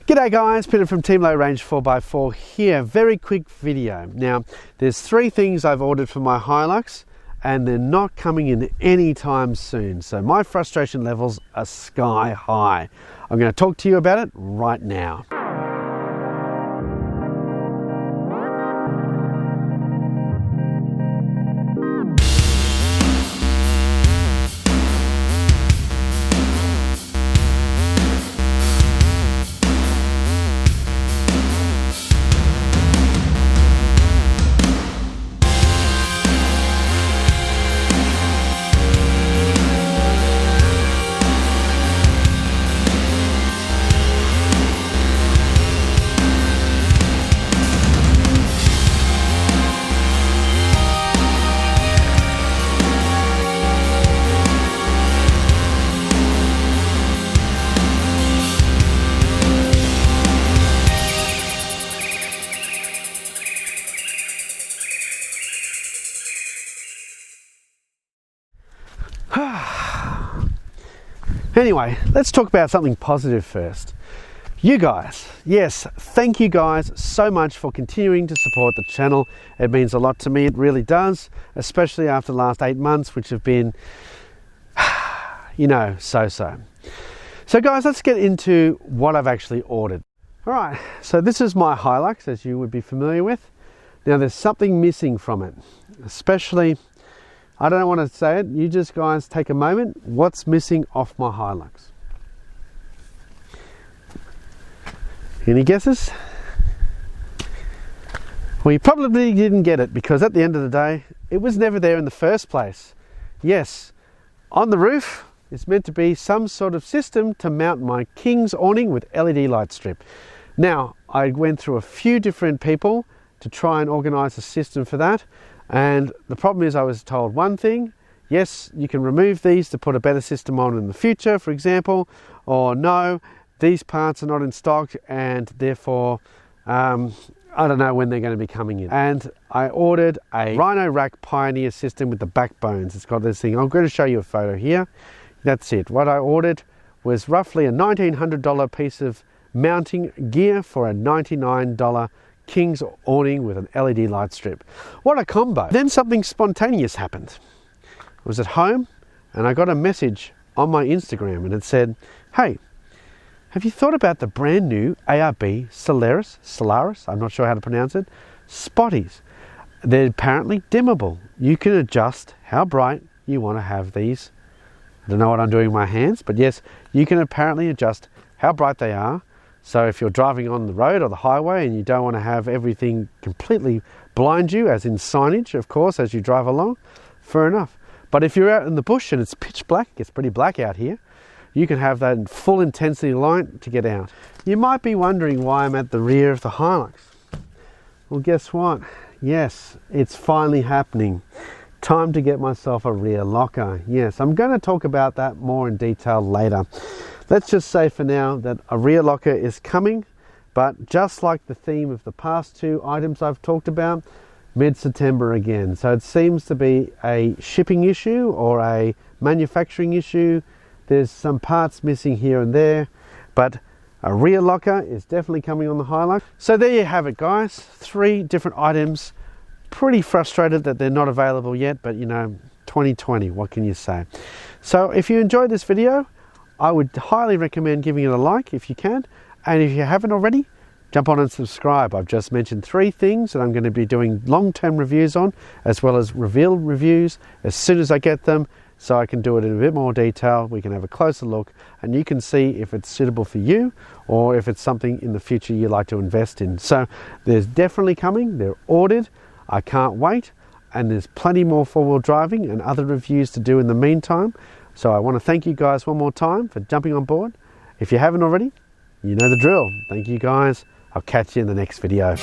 G'day guys, Peter from Team Low Range 4x4 here. Very quick video. Now, there's three things I've ordered for my Hilux and they're not coming in anytime soon. So my frustration levels are sky high. I'm going to talk to you about it right now. Anyway, let's talk about something positive first. You guys, yes, thank you guys so much for continuing to support the channel. It means a lot to me, it really does, especially after the last 8 months, which have been, you know, so-so. So guys, let's get into what I've actually ordered. All right, so this is my Hilux, as you would be familiar with. Now there's something missing from it, especially, I don't want to say it, you just guys take a moment. What's missing off my Hilux? Any guesses? Well, you probably didn't get it because at the end of the day, it was never there in the first place. Yes, on the roof, it's meant to be some sort of system to mount my King's awning with LED light strip. Now, I went through a few different people to try and organize a system for that. And the problem is I was told one thing, yes, you can remove these to put a better system on in the future, for example, or no, these parts are not in stock and therefore, I don't know when they're going to be coming in. And I ordered a Rhino Rack Pioneer system with the backbones. It's got this thing. I'm going to show you a photo here. That's it. What I ordered was roughly a $1,900 piece of mounting gear for a $99 King's awning with an LED light strip. What a combo. Then something spontaneous happened. I was at home and I got a message on my Instagram and it said, hey, have you thought about the brand new ARB Solaris, I'm not sure how to pronounce it, spotties. They're apparently dimmable. You can adjust how bright you want to have these. I don't know what I'm doing with my hands, but yes, you can apparently adjust how bright they are. So if you're driving on the road or the highway and you don't want to have everything completely blind you, as in signage, of course, as you drive along, fair enough. But if you're out in the bush and it's pitch black, it gets pretty black out here, you can have that in full intensity light to get out. You might be wondering why I'm at the rear of the Hilux. Well, guess what? Yes, it's finally happening. Time to get myself a rear locker. Yes, I'm going to talk about that more in detail later. Let's just say for now that a rear locker is coming, but just like the theme of the past two items I've talked about, mid-September again. So it seems to be a shipping issue or a manufacturing issue. There's some parts missing here and there, but a rear locker is definitely coming on the Hilux. So there you have it, guys. 3 different items. Pretty frustrated that they're not available yet, but you know, 2020, what can you say? So if you enjoyed this video, I would highly recommend giving it a like if you can. And if you haven't already, jump on and subscribe. I've just mentioned 3 things that I'm going to be doing long-term reviews on, as well as reveal reviews as soon as I get them, so I can do it in a bit more detail. We can have a closer look and you can see if it's suitable for you or if it's something in the future you'd like to invest in. So there's definitely coming. They're ordered. I can't wait. And there's plenty more four-wheel driving and other reviews to do in the meantime. So I want to thank you guys one more time for jumping on board. If you haven't already, you know the drill. Thank you guys. I'll catch you in the next video.